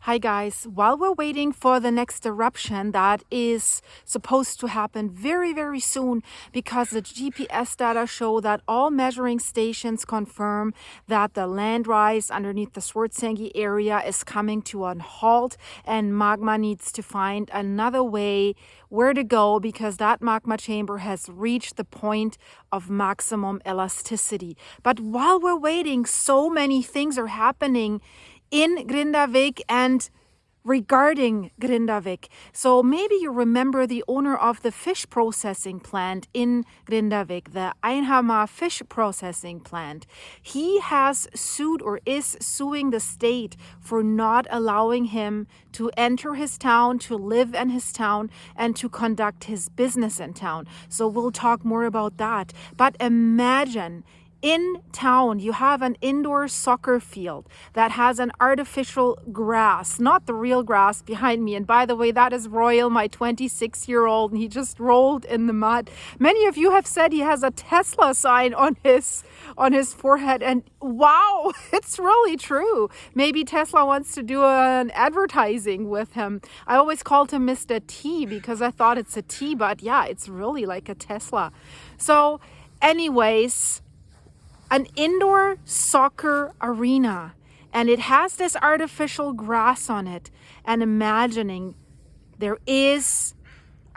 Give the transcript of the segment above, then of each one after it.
Hi guys, while we're waiting for the next eruption that is supposed to happen very soon, because the GPS data show that all measuring stations confirm that the land rise underneath the Swartsengi area is coming to a halt and magma needs to find another way where to go because that magma chamber has reached the point of maximum elasticity. But while we're waiting, so many things are happening in Grindavik and regarding Grindavik. So maybe you remember the owner of the fish processing plant in Grindavik, the Einhamar fish processing plant. He has sued or is suing the state for not allowing him to enter his town, to live in his town, and to conduct his business in town. So we'll talk more about that. But imagine in town, you have an indoor soccer field that has an artificial grass, not the real grass behind me. And by the way, that is Royal, my 26-year-old, and he just rolled in the mud. Many of you have said he has a Tesla sign on his forehead, and wow, it's really true. Maybe Tesla wants to do an advertising with him. I always called him Mr. T because I thought it's a T, but yeah, it's really like a Tesla. So anyways, an indoor soccer arena, and it has this artificial grass on it, and imagining there is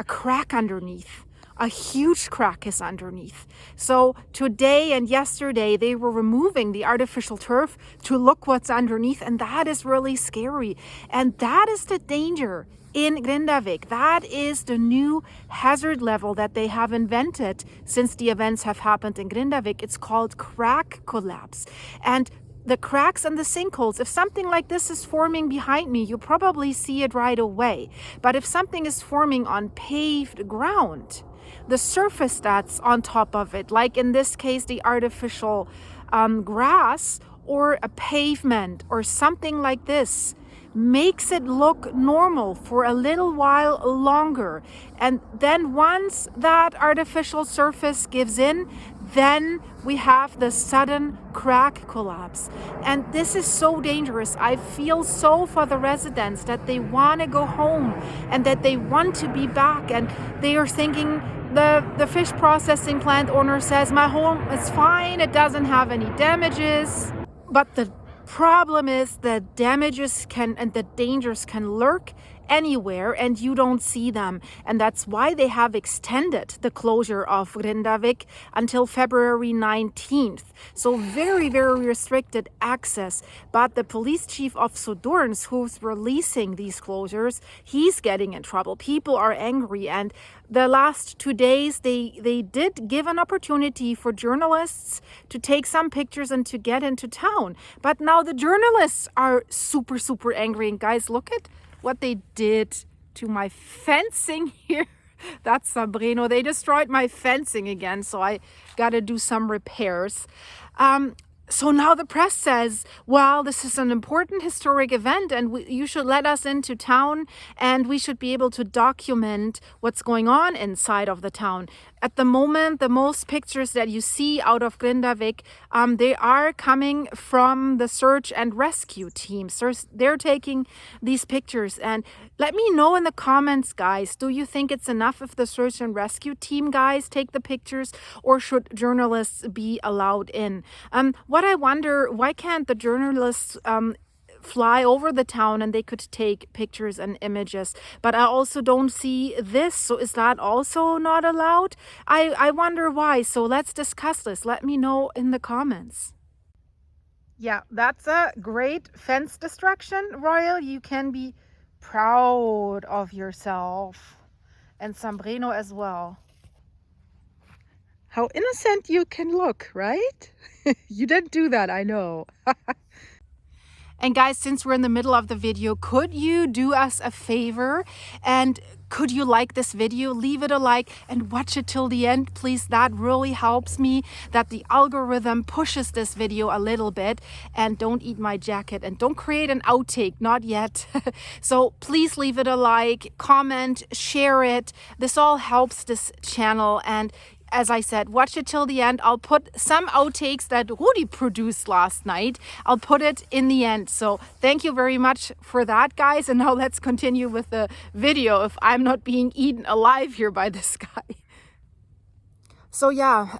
a crack underneath. A huge crack is underneath. So today and yesterday they were removing the artificial turf to look what's underneath, and that is really scary. And that is the danger in Grindavik. That is the new hazard level that they have invented since the events have happened in Grindavik. It's called crack collapse. And the cracks and the sinkholes, if something like this is forming behind me, you probably see it right away. But if something is forming on paved ground, the surface that's on top of it, like in this case, the artificial grass or a pavement or something like this, makes it look normal for a little while longer. And then once that artificial surface gives in, then we have the sudden crack collapse. And this is so dangerous. I feel so for the residents that they want to go home and that they want to be back, and they are thinking, the fish processing plant owner says, my home is fine, it doesn't have any damages. But the problem is the damages and the dangers can lurk anywhere and you don't see them. And that's why they have extended the closure of Grindavik until February 19th. So very restricted access. But the police chief of Sudorns, who's releasing these closures, he's getting in trouble. People are angry, and the last 2 days they did give an opportunity for journalists to take some pictures and to get into town. But now the journalists are super angry. And guys, look at what they did to my fencing here. That's Sabrino. They destroyed my fencing again, so I got to do some repairs. So now the press says, well, this is an important historic event and you should let us into town and we should be able to document what's going on inside of the town. At the moment, the most pictures that you see out of Grindavik, they are coming from the search and rescue teams. They're taking these pictures. And let me know in the comments, guys, do you think it's enough if the search and rescue team guys take the pictures, or should journalists be allowed in? What I wonder, why can't the journalists fly over the town and they could take pictures and images? But I also don't see this, so is that also not allowed? I wonder why. So let's discuss this. Let me know in the comments. Yeah, that's a great fence destruction, Royal. You can be proud of yourself, and Sambrino as well. How innocent you can look, right? You didn't do that, I know. And guys, since we're in the middle of the video, could you do us a favor and could you like this video? Leave it a like and watch it till the end, please. That really helps me, that the algorithm pushes this video a little bit. And don't eat my jacket and don't create an outtake, not yet. So please leave it a like, comment, share it. This all helps this channel. And as I said, watch it till the end. I'll put some outtakes that Rudi produced last night. I'll put it in the end. So thank you very much for that, guys. And now let's continue with the video if I'm not being eaten alive here by this guy. So yeah,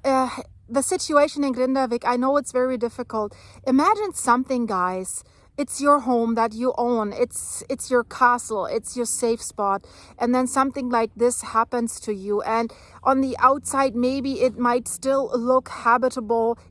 the situation in Grindavik, I know it's very difficult. Imagine something, guys. It's your home that you own. It's your castle. It's your safe spot. And then something like this happens to you. And on the outside, maybe it might still look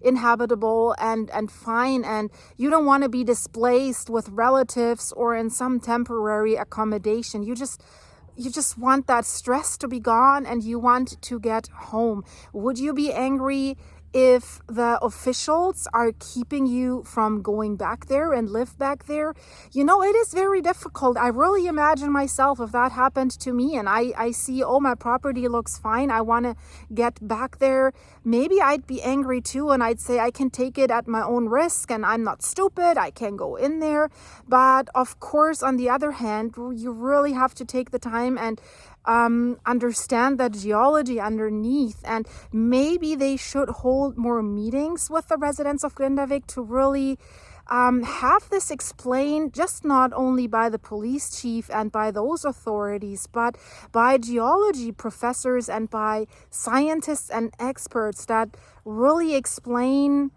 inhabitable and fine. And you don't want to be displaced with relatives or in some temporary accommodation. You just want that stress to be gone and you want to get home. Would you be angry if the officials are keeping you from going back there and live back there? You know, it is very difficult. I really imagine myself if that happened to me and I see, oh, my property looks fine, I want to get back there. Maybe I'd be angry too, and I'd say I can take it at my own risk and I'm not stupid, I can go in there. But of course, on the other hand, you really have to take the time and understand the geology underneath, and maybe they should hold more meetings with the residents of Grindavik to really have this explained, just not only by the police chief and by those authorities, but by geology professors and by scientists and experts that really explain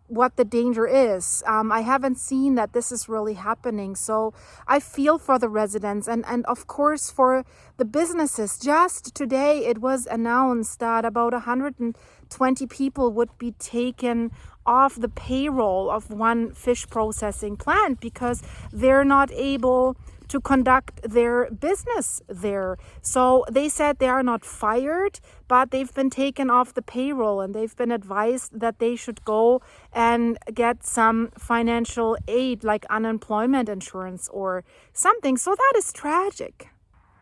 what the danger is. I haven't seen that this is really happening. So I feel for the residents and of course for the businesses. Just today it was announced that about 120 people would be taken off the payroll of one fish processing plant because they're not able to conduct their business there. So they said they are not fired, but they've been taken off the payroll and they've been advised that they should go and get some financial aid like unemployment insurance or something. So that is tragic.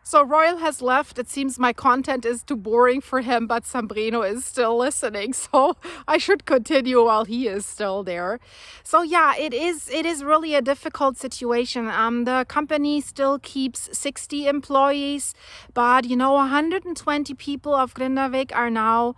So Royal has left. It seems my content is too boring for him, but Sambrino is still listening. So I should continue while he is still there. So yeah, it is really a difficult situation. The company still keeps 60 employees, but 120 people of Grindavik are now,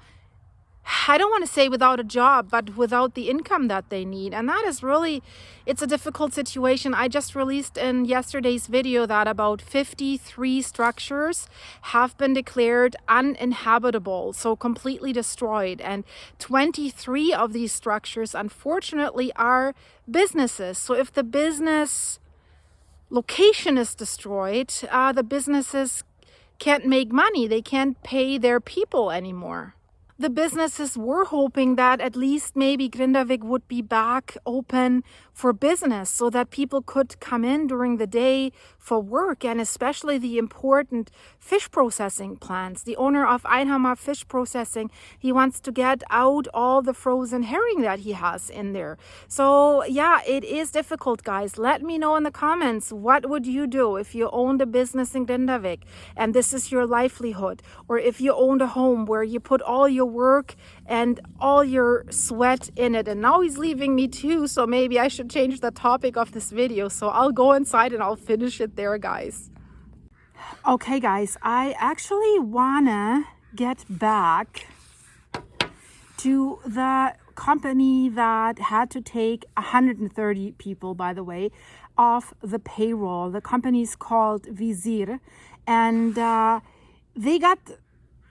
I don't want to say without a job, but without the income that they need. And that is really, it's a difficult situation. I just released in yesterday's video that about 53 structures have been declared uninhabitable, so completely destroyed. And 23 of these structures, unfortunately, are businesses. So if the business location is destroyed, the businesses can't make money. They can't pay their people anymore. The businesses were hoping that at least maybe Grindavik would be back open for business so that people could come in during the day for work, and especially the important fish processing plants. The owner of Einhammer Fish Processing, he wants to get out all the frozen herring that he has in there. So yeah, it is difficult, guys. Let me know in the comments, what would you do if you owned a business in Grindavik and this is your livelihood, or if you owned a home where you put all your work and all your sweat in it. And now he's leaving me too, so maybe I should change the topic of this video. So I'll go inside and I'll finish it there, guys. Okay, guys, I actually wanna get back to the company that had to take 130 people, by the way, off the payroll. The company is called Vizir, and they got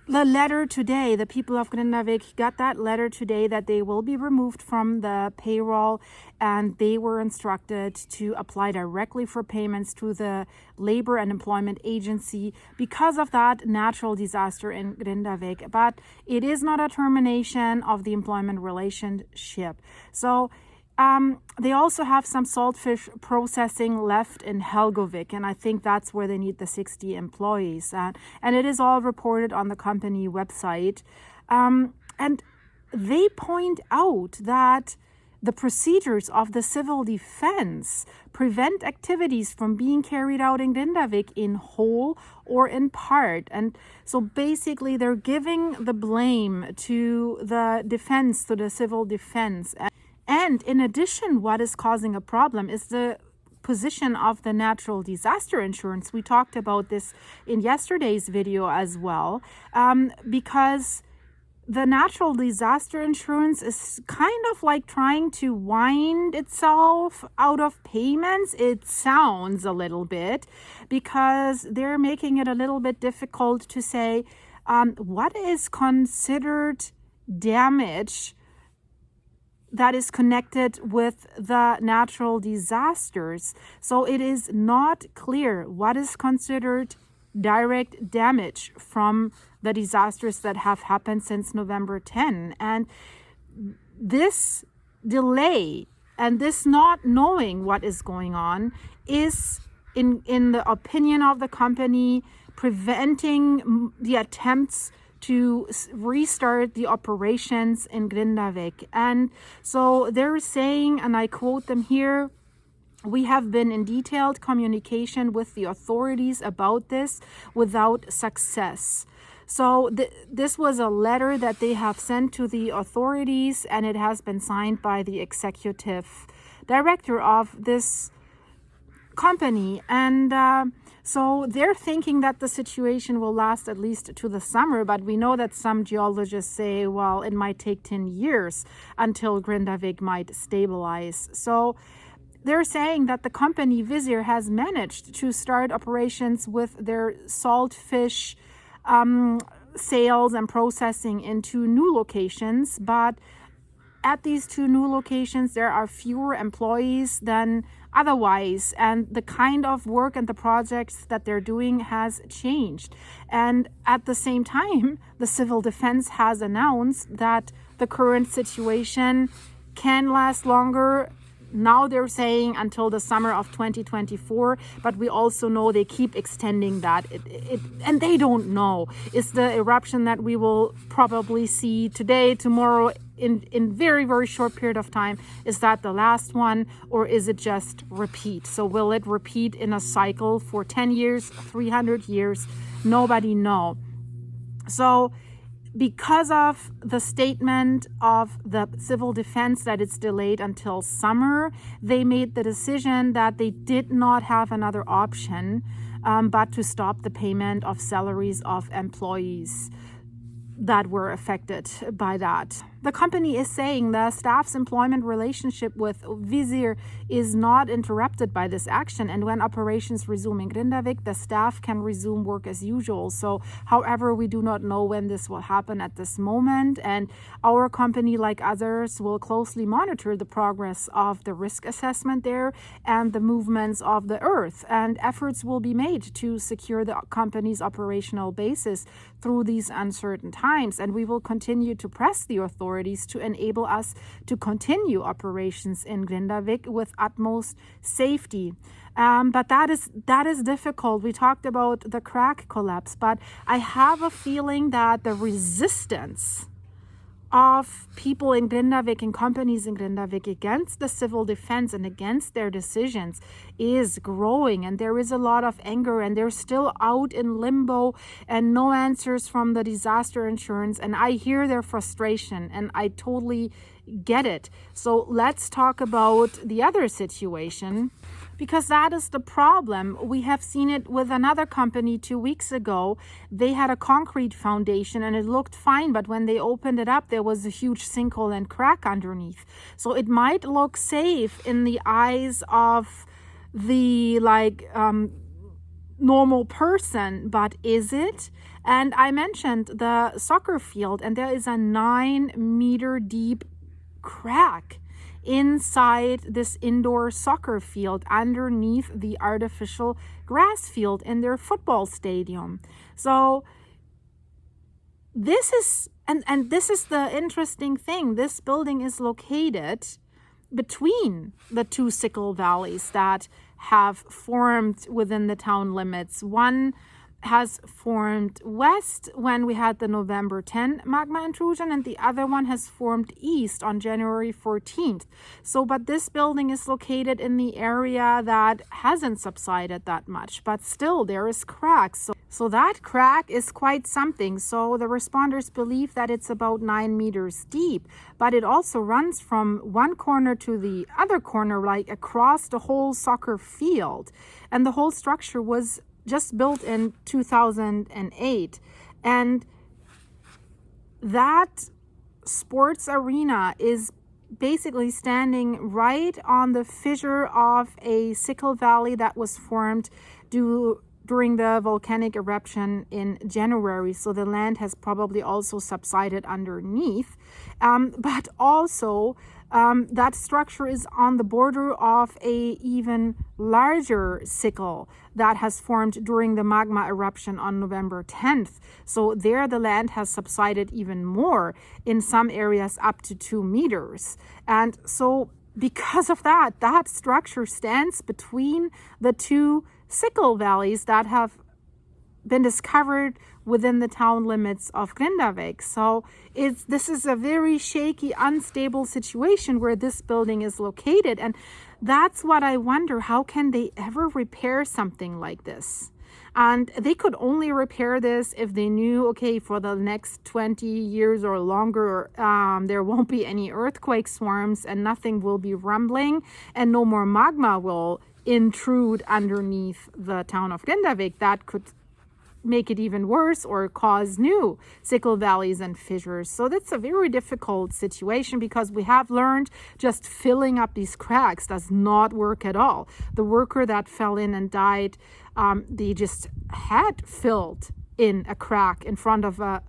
the letter today. The people of Grindavik got that letter today that they will be removed from the payroll, and they were instructed to apply directly for payments to the Labor and Employment Agency because of that natural disaster in Grindavik. But it is not a termination of the employment relationship. So they also have some saltfish processing left in Helgovik, and I think that's where they need the 60 employees. And it is all reported on the company website. And they point out that the procedures of the civil defense prevent activities from being carried out in Grindavik in whole or in part. And so basically they're giving the blame to the defense, to the civil defense. And in addition, what is causing a problem is the position of the natural disaster insurance. We talked about this in yesterday's video as well, because the natural disaster insurance is kind of like trying to wind itself out of payments. It sounds a little bit, because they're making it a little bit difficult to say what is considered damage that is connected with the natural disasters. So it is not clear what is considered direct damage from the disasters that have happened since November 10. And this delay and this not knowing what is going on is, in the opinion of the company, preventing the attempts to restart the operations in Grindavik. And so they're saying, and I quote them here, "We have been in detailed communication with the authorities about this without success." So this was a letter that they have sent to the authorities, and it has been signed by the executive director of this company. And so they're thinking that the situation will last at least to the summer, but we know that some geologists say, well, it might take 10 years until Grindavik might stabilize. So they're saying that the company Vizir has managed to start operations with their salt fish sales and processing into new locations, but at these two new locations there are fewer employees than otherwise, and the kind of work and the projects that they're doing has changed. And at the same time, the civil defense has announced that the current situation can last longer. Now they're saying until the summer of 2024, but we also know they keep extending that. And they don't know. Is the eruption that we will probably see today, tomorrow, in very, very short period of time, is that the last one, or is it just repeat? So will it repeat in a cycle for 10 years, 300 years? Nobody know. So because of the statement of the civil defense that it's delayed until summer, they made the decision that they did not have another option but to stop the payment of salaries of employees that were affected by that. The company is saying the staff's employment relationship with Vizir is not interrupted by this action, and when operations resume in Grindavik, the staff can resume work as usual. So, however, we do not know when this will happen at this moment, and our company, like others, will closely monitor the progress of the risk assessment there and the movements of the earth, and efforts will be made to secure the company's operational basis through these uncertain times, and we will continue to press the authorities to enable us to continue operations in Grindavik with utmost safety. But that is difficult. We talked about the crack collapse, but I have a feeling that the resistance of people in Grindavik and companies in Grindavik against the civil defense and against their decisions is growing, and there is a lot of anger, and they're still out in limbo and no answers from the disaster insurance, and I hear their frustration and I totally get it. So let's talk about the other situation, because that is the problem. We have seen it with another company 2 weeks ago. They had a concrete foundation and it looked fine, but when they opened it up, there was a huge sinkhole and crack underneath. So it might look safe in the eyes of the normal person, but is it? And I mentioned the soccer field, and there is a 9-meter deep crack inside this indoor soccer field underneath the artificial grass field in their football stadium. So this is and this is the interesting thing. This building is located between the two sickle valleys that have formed within the town limits. One has formed west when we had the November 10 magma intrusion, and the other one has formed east on January 14th. So, but this building is located in the area that hasn't subsided that much, but still there is cracks. So that crack is quite something. So the responders believe that it's about 9 meters deep, but it also runs from one corner to the other corner, like across the whole soccer field. And the whole structure was just built in 2008. And that sports arena is basically standing right on the fissure of a sickle valley that was formed during the volcanic eruption in January. So the land has probably also subsided underneath. But also, that structure is on the border of a even larger sickle that has formed during the magma eruption on November 10th. So there the land has subsided even more, in some areas up to 2 meters. And so because of that, that structure stands between the two sickle valleys that have been discovered within the town limits of Grindavik. So this is a very shaky, unstable situation where this building is located. And that's what I wonder, how can they ever repair something like this? And they could only repair this if they knew, okay, for the next 20 years or longer, there won't be any earthquake swarms and nothing will be rumbling and no more magma will intrude underneath the town of Grindavik. That could make it even worse or cause new sickle valleys and fissures. So that's a very difficult situation, because we have learned just filling up these cracks does not work at all. The worker that fell in and died, they just had filled in a crack in front of a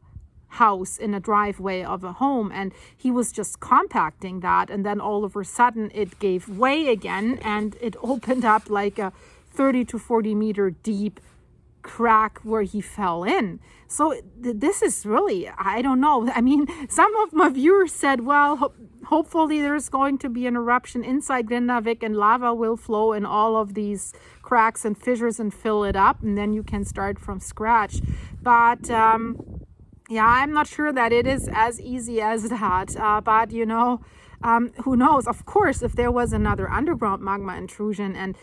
house in a driveway of a home, and he was just compacting that, and then all of a sudden it gave way again and it opened up like a 30 to 40 meter deep crack where he fell in. So this is really, I don't know. I mean, some of my viewers said, well, hopefully there's going to be an eruption inside Grindavik and lava will flow in all of these cracks and fissures and fill it up, and then you can start from scratch. But yeah, I'm not sure that it is as easy as that. But you know, who knows? Of course, if there was another underground magma intrusion, and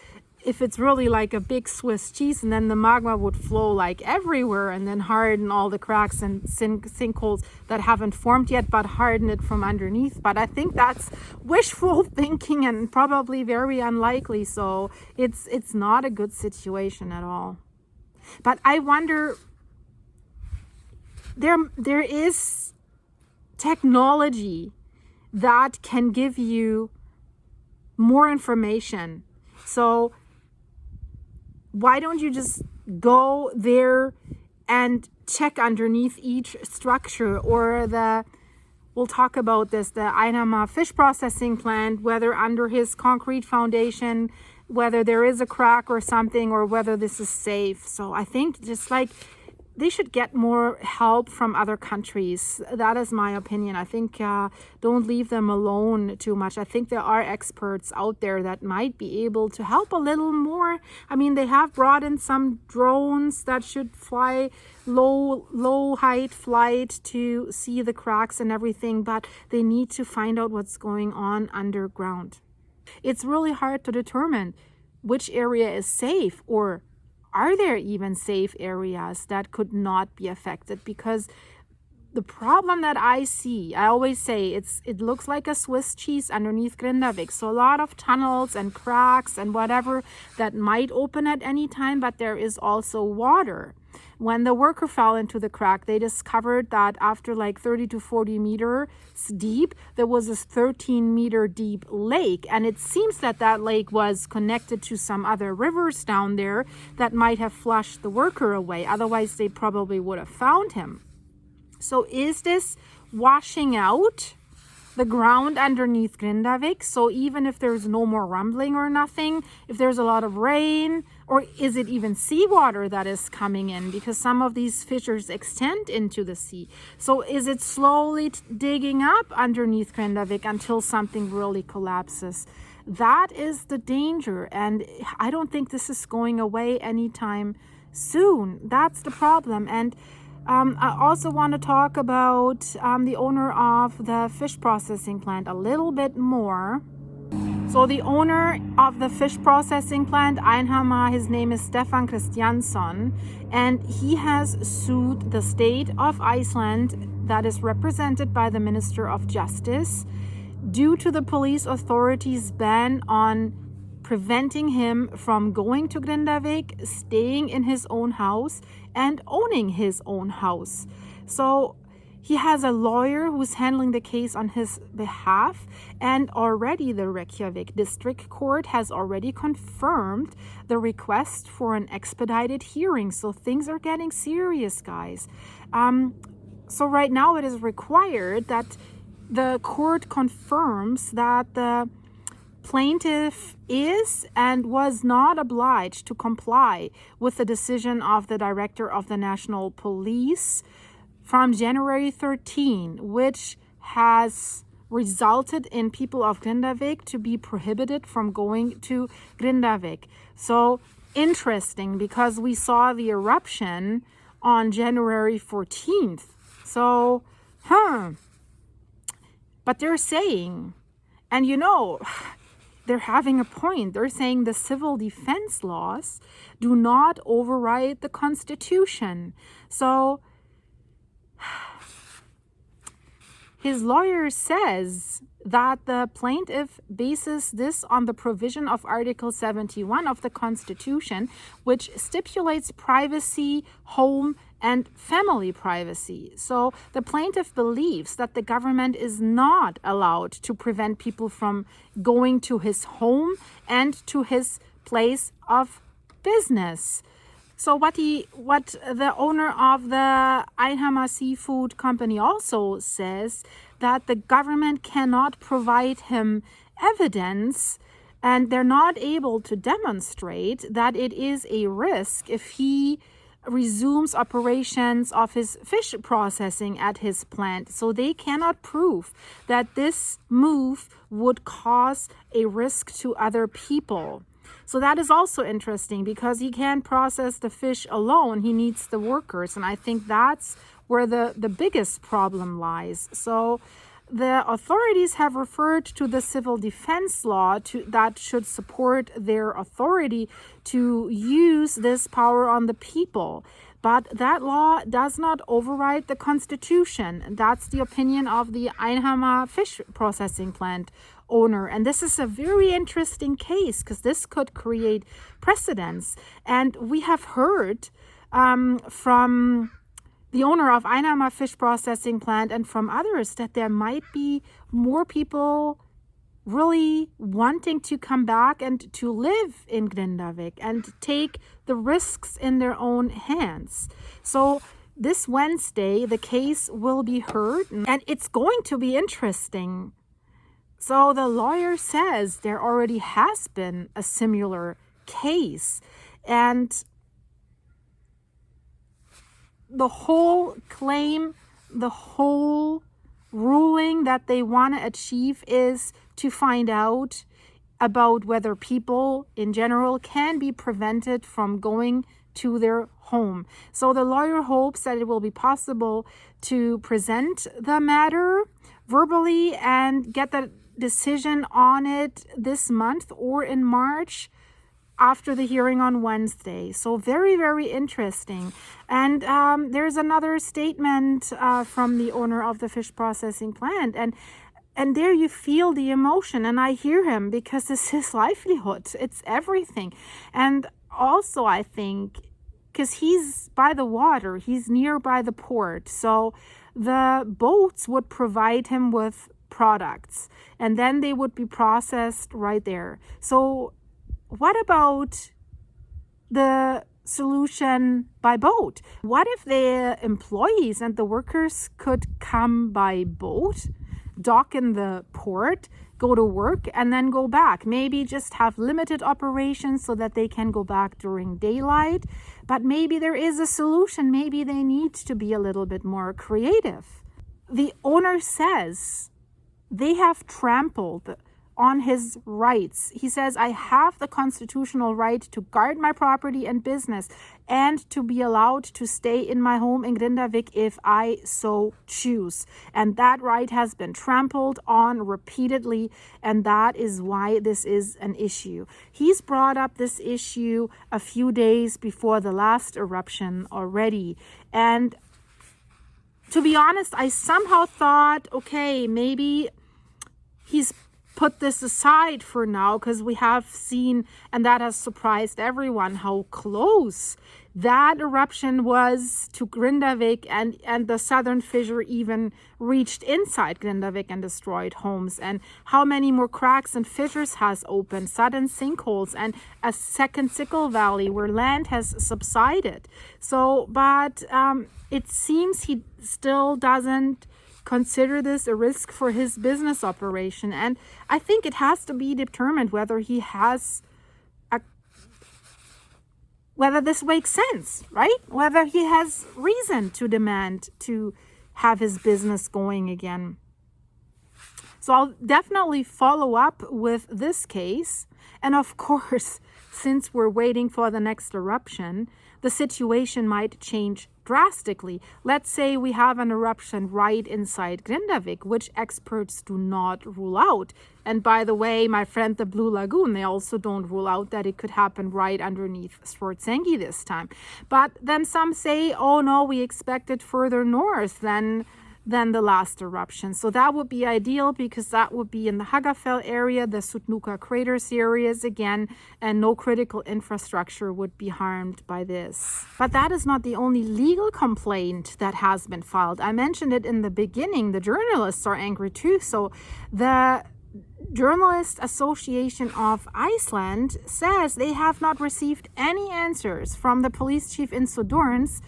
if it's really like a big Swiss cheese, and then the magma would flow like everywhere and then harden all the cracks and sinkholes that haven't formed yet, but harden it from underneath. But I think that's wishful thinking and probably very unlikely. So it's not a good situation at all. But I wonder, there is technology that can give you more information. So why don't you just go there and check underneath each structure, or we'll talk about this, the Einama fish processing plant, whether under his concrete foundation, whether there is a crack or something, or whether this is safe. So I think just like they should get more help from other countries. That is my opinion. I think don't leave them alone too much. I think there are experts out there that might be able to help a little more. I mean, they have brought in some drones that should fly low height flight to see the cracks and everything, but they need to find out what's going on underground. It's really hard to determine which area is safe, or are there even safe areas that could not be affected? Because the problem that I see, I always say, it looks like a Swiss cheese underneath Grindavik. So a lot of tunnels and cracks and whatever that might open at any time, but there is also water. When the worker fell into the crack, they discovered that after like 30 to 40 meters deep, there was this 13-meter deep lake. And it seems that that lake was connected to some other rivers down there that might have flushed the worker away. Otherwise, they probably would have found him. So is this washing out the ground underneath Grindavik? So even if there's no more rumbling or nothing, if there's a lot of rain, or is it even seawater that is coming in? Because some of these fissures extend into the sea. So is it slowly digging up underneath Grindavik until something really collapses? That is the danger. And I don't think this is going away anytime soon. That's the problem. And I also want to talk about the owner of the fish processing plant a little bit more. So the owner of the fish processing plant, Einhamar, his name is Stefan Kristjansson, and he has sued the state of Iceland, that is represented by the Minister of Justice, due to the police authorities' ban on preventing him from going to Grindavik, staying in his own house, and owning his own house. So He has a lawyer who's handling the case on his behalf, and already the Reykjavik District Court has already confirmed the request for an expedited hearing. So things are getting serious, guys. So right now it is required that the court confirms that the plaintiff is and was not obliged to comply with the decision of the director of the National Police from January 13, which has resulted in people of Grindavik to be prohibited from going to Grindavik. So interesting, because we saw the eruption on January 14th. So, but they're saying, and they're having a point. They're saying the civil defense laws do not override the Constitution. So his lawyer says that the plaintiff bases this on the provision of Article 71 of the Constitution, which stipulates privacy, home, and family privacy. So the plaintiff believes that the government is not allowed to prevent people from going to his home and to his place of business. So what the owner of the Einhammer Seafood Company also says, that the government cannot provide him evidence, and they're not able to demonstrate that it is a risk if he resumes operations of his fish processing at his plant. So they cannot prove that this move would cause a risk to other people. So that is also interesting, because he can't process the fish alone. He needs the workers. And I think that's where the biggest problem lies. So the authorities have referred to the civil defense law that should support their authority to use this power on the people. But that law does not override the Constitution. That's the opinion of the Einhammer fish processing plant owner. And this is a very interesting case, because this could create precedents. And we have heard from the owner of Einhammer fish processing plant and from others that there might be more people really wanting to come back and to live in Grindavik and take the risks in their own hands. So this Wednesday, the case will be heard, and it's going to be interesting. So the lawyer says there already has been a similar case, and the whole claim, the whole ruling that they want to achieve is to find out about whether people in general can be prevented from going to their home. So the lawyer hopes that it will be possible to present the matter verbally and get the decision on it this month or in March, after the hearing on Wednesday. So very, very interesting. And there's another statement from the owner of the fish processing plant. And there you feel the emotion. And I hear him, because it's his livelihood. It's everything. And also, I think, because he's by the water, he's nearby the port. So the boats would provide him with products, and then they would be processed right there. So what about the solution by boat? What if the employees and the workers could come by boat, dock in the port, go to work, and then go back? Maybe just have limited operations so that they can go back during daylight. But maybe there is a solution. Maybe they need to be a little bit more creative. The owner says they have trampled on his rights. He says, I have the constitutional right to guard my property and business and to be allowed to stay in my home in Grindavik if I so choose. And that right has been trampled on repeatedly, and that is why this is an issue. He's brought up this issue a few days before the last eruption already. And to be honest, I somehow thought, okay, maybe he's put this aside for now, because we have seen, and that has surprised everyone, how close that eruption was to Grindavik, and the southern fissure even reached inside Grindavik and destroyed homes, and how many more cracks and fissures has opened, sudden sinkholes, and a second sickle valley where land has subsided. So, but it seems he still doesn't consider this a risk for his business operation. And I think it has to be determined whether whether this makes sense, right? Whether he has reason to demand to have his business going again. So I'll definitely follow up with this case. And of course, since we're waiting for the next eruption, the situation might change drastically. Let's say we have an eruption right inside Grindavik, which experts do not rule out. And by the way, my friend, the Blue Lagoon, they also don't rule out that it could happen right underneath Swartsengi this time. But then some say, oh no, we expect it further north than the last eruption. So that would be ideal, because that would be in the Hagafell area, the Sutnuka crater series again, and no critical infrastructure would be harmed by this. But that is not the only legal complaint that has been filed. I mentioned it in the beginning. The journalists are angry too. So the Journalist Association of Iceland says they have not received any answers from the police chief in Sudurns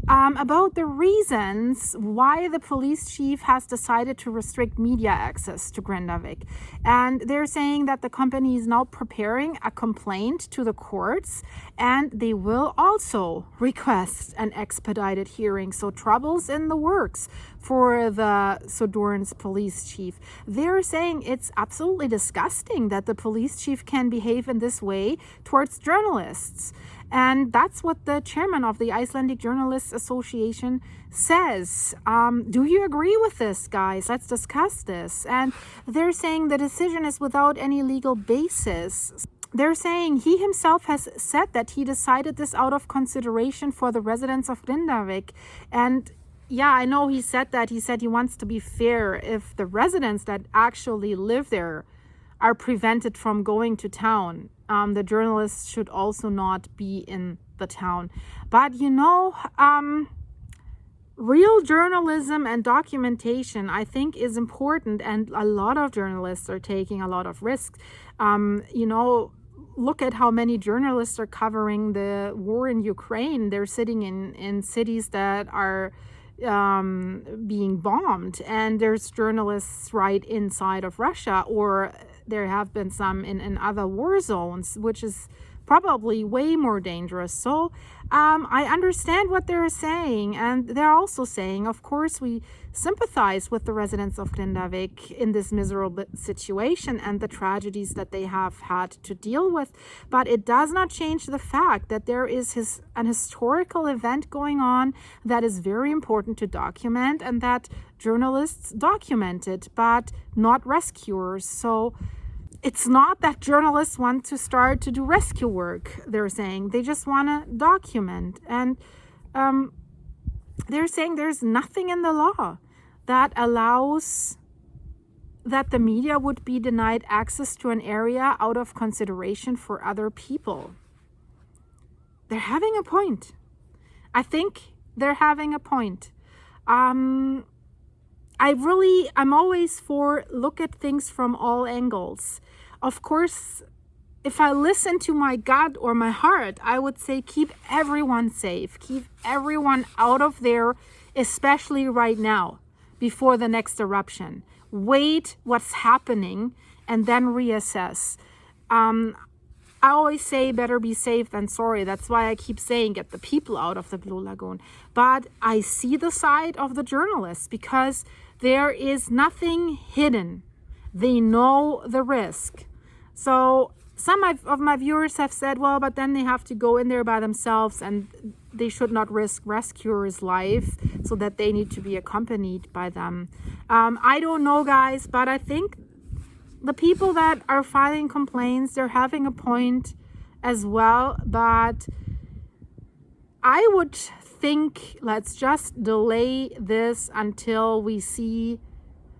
about the reasons why the police chief has decided to restrict media access to Grindavik. And they're saying that the company is now preparing a complaint to the courts, and they will also request an expedited hearing. So troubles in the works for the Sudurns police chief. They're saying it's absolutely disgusting that the police chief can behave in this way towards journalists. And that's what the chairman of the Icelandic Journalists Association says. Do you agree with this, guys? Let's discuss this. And they're saying the decision is without any legal basis. They're saying he himself has said that he decided this out of consideration for the residents of Grindavik. And yeah, I know he said that. He said he wants to be fair. If the residents that actually live there are prevented from going to town, the journalists should also not be in the town. But real journalism and documentation, I think, is important, and a lot of journalists are taking a lot of risks. Look at how many journalists are covering the war in Ukraine. They're sitting in cities that are being bombed, and there's journalists right inside of Russia, or there have been some in other war zones, which is probably way more dangerous. So I understand what they're saying, and they're also saying, of course, we sympathize with the residents of Grindavik in this miserable situation and the tragedies that they have had to deal with, but it does not change the fact that there is an historical event going on that is very important to document, and that journalists document it, but not rescuers. So it's not that journalists want to start to do rescue work, they're saying. They just want to document. And they're saying there's nothing in the law that allows that the media would be denied access to an area out of consideration for other people. They're having a point. I think they're having a point. I'm always for look at things from all angles. Of course, if I listen to my gut or my heart, I would say keep everyone safe, keep everyone out of there, especially right now, before the next eruption. Wait what's happening and then reassess. I always say better be safe than sorry. That's why I keep saying get the people out of the Blue Lagoon. But I see the side of the journalists, because there is nothing hidden. They know the risk. So some of my viewers have said, well, but then they have to go in there by themselves and they should not risk rescuers' life, so that they need to be accompanied by them. I don't know, guys, but I think the people that are filing complaints, they're having a point as well. But I would think let's just delay this until we see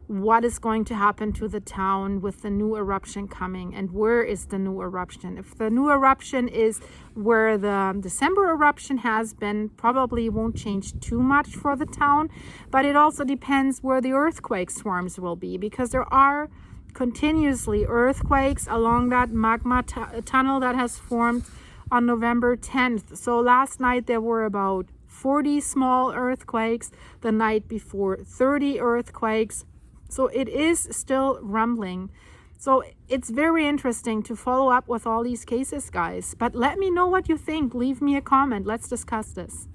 what is going to happen to the town with the new eruption coming, and where is the new eruption. If the new eruption is where the December eruption has been, probably won't change too much for the town, but it also depends where the earthquake swarms will be, because there are continuously earthquakes along that magma tunnel that has formed on November 10th. So last night there were about 40 small earthquakes, the night before 30 earthquakes. So it is still rumbling. So it's very interesting to follow up with all these cases, guys. But let me know what you think. Leave me a comment. Let's discuss this.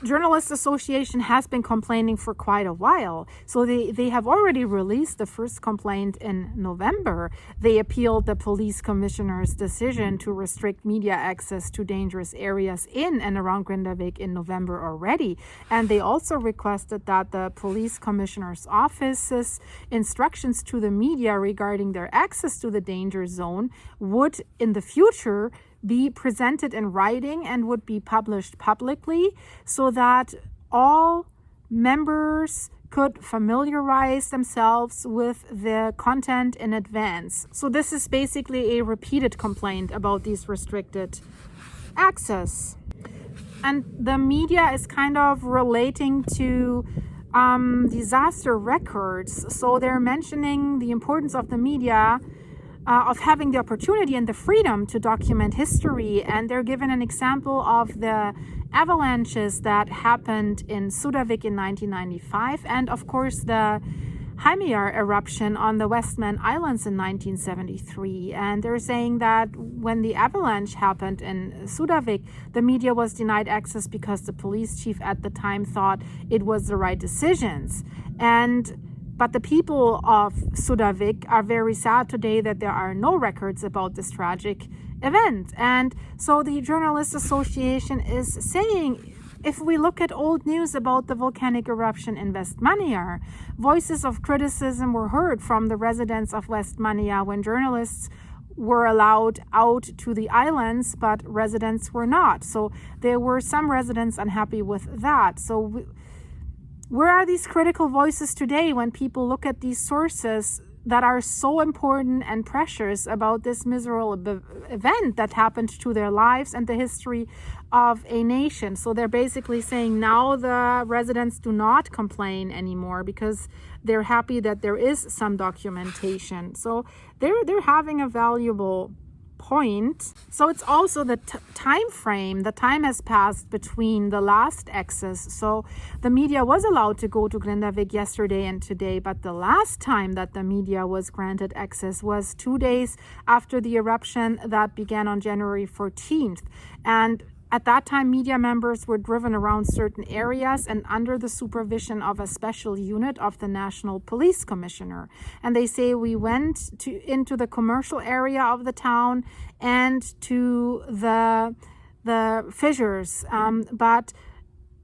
Journalists Association has been complaining for quite a while. So they have already released the first complaint in November. They appealed the police commissioner's decision to restrict media access to dangerous areas in and around Grindavik in November already. And they also requested that the police commissioner's office's instructions to the media regarding their access to the danger zone would in the future be presented in writing and would be published publicly, so that all members could familiarize themselves with the content in advance. So this is basically a repeated complaint about these restricted access. And the media is kind of relating to disaster records. So they're mentioning the importance of the media of having the opportunity and the freedom to document history. And they're given an example of the avalanches that happened in Krysuvik in 1995, and of course the Vizir eruption on the Westman Islands in 1973. And they're saying that when the avalanche happened in Krysuvik, the media was denied access because the police chief at the time thought it was the right decisions. But the people of Krysuvik are very sad today that there are no records about this tragic event. And so the Journalists Association is saying, if we look at old news about the volcanic eruption in Vestmannaeyjar, voices of criticism were heard from the residents of Vestmannaeyjar when journalists were allowed out to the islands, but residents were not. So there were some residents unhappy with that. So where are these critical voices today when people look at these sources that are so important and precious about this miserable event that happened to their lives and the history of a nation? So they're basically saying now the residents do not complain anymore because they're happy that there is some documentation. So they're having a valuable point. So it's also the time frame. The time has passed between the last access. So the media was allowed to go to Grindavik yesterday and today, but the last time that the media was granted access was 2 days after the eruption that began on January 14th. And at that time, media members were driven around certain areas and under the supervision of a special unit of the National Police Commissioner. And they say we went into the commercial area of the town and to the fissures. But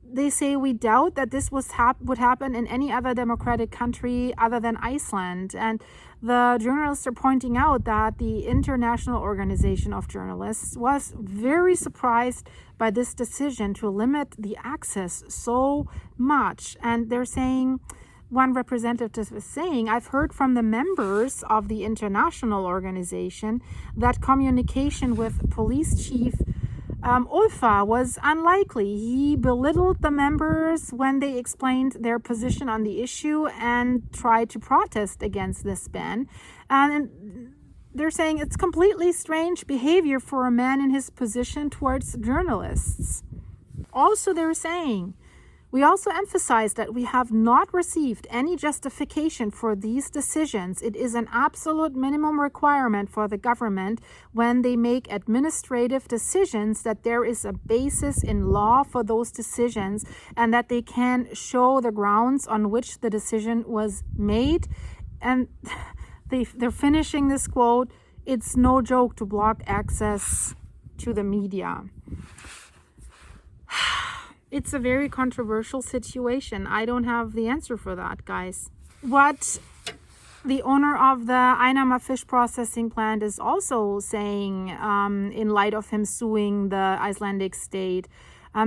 they say we doubt that this would happen in any other democratic country other than Iceland. And the journalists are pointing out that the International Organization of Journalists was very surprised by this decision to limit the access so much. And they're saying, one representative is saying, I've heard from the members of the international organization that communication with police chief Ulfa was unlikely. He belittled the members when they explained their position on the issue and tried to protest against this ban. And they're saying it's completely strange behavior for a man in his position towards journalists. Also, they're saying, we also emphasize that we have not received any justification for these decisions. It is an absolute minimum requirement for the government when they make administrative decisions that there is a basis in law for those decisions and that they can show the grounds on which the decision was made. And they're finishing this quote, it's no joke to block access to the media. It's a very controversial situation. I don't have the answer for that, guys. What the owner of the Einama fish processing plant is also saying, in light of him suing the Icelandic state,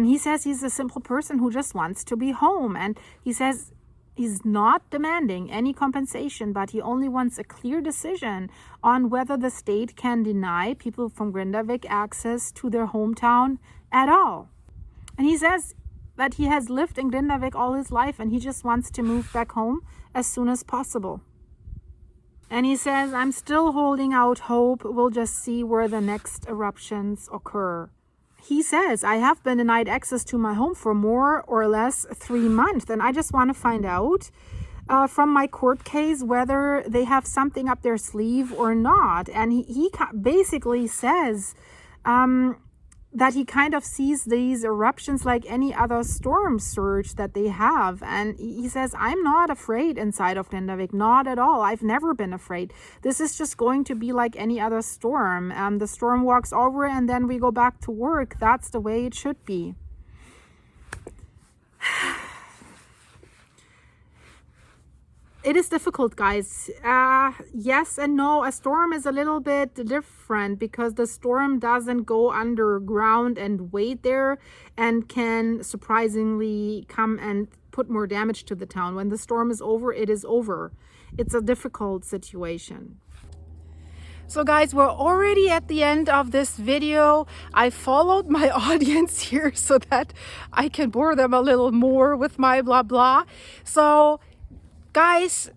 he says he's a simple person who just wants to be home. And he says He's not demanding any compensation, but he only wants a clear decision on whether the state can deny people from Grindavik access to their hometown at all. And he says that he has lived in Grindavik all his life and he just wants to move back home as soon as possible. And he says, I'm still holding out hope. We'll just see where the next eruptions occur. He says, I have been denied access to my home for more or less 3 months. And I just want to find out from my court case whether they have something up their sleeve or not. And he basically says that he kind of sees these eruptions like any other storm surge that they have. And he says, I'm not afraid inside of Grindavik, not at all. I've never been afraid. This is just going to be like any other storm. The storm walks over and then we go back to work. That's the way it should be. It is difficult, guys. Yes and no. A storm is a little bit different because the storm doesn't go underground and wait there and can surprisingly come and put more damage to the town. When the storm is over, it is over. It's a difficult situation. So guys, we're already at the end of this video. I followed my audience here so that I can bore them a little more with my blah blah. So guys,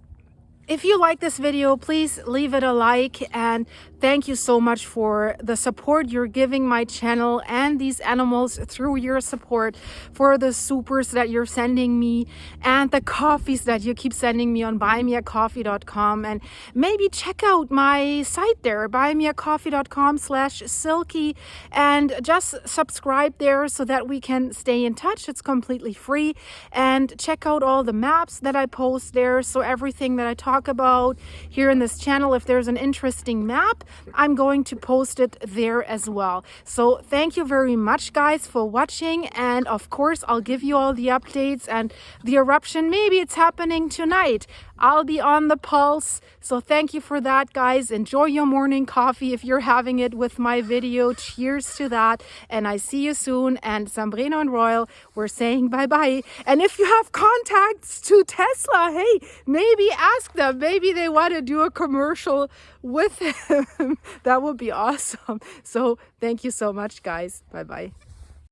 if you like this video, please leave it a like, and thank you so much for the support you're giving my channel and these animals through your support, for the supers that you're sending me and the coffees that you keep sending me on buymeacoffee.com. And maybe check out my site there, buymeacoffee.com/silky, and just subscribe there so that we can stay in touch. It's completely free. And check out all the maps that I post there. So everything that I talk about here in this channel, if there's an interesting map, I'm going to post it there as well. So thank you very much, guys, for watching. And of course, I'll give you all the updates and the eruption. Maybe it's happening tonight. I'll be on the pulse. So thank you for that, guys. Enjoy your morning coffee if you're having it with my video. Cheers to that. And I see you soon. And Sambrina and Royal, we're saying bye-bye. And if you have contacts to Tesla, hey, maybe ask them. Maybe they want to do a commercial with him. That would be awesome. So thank you so much, guys. Bye-bye.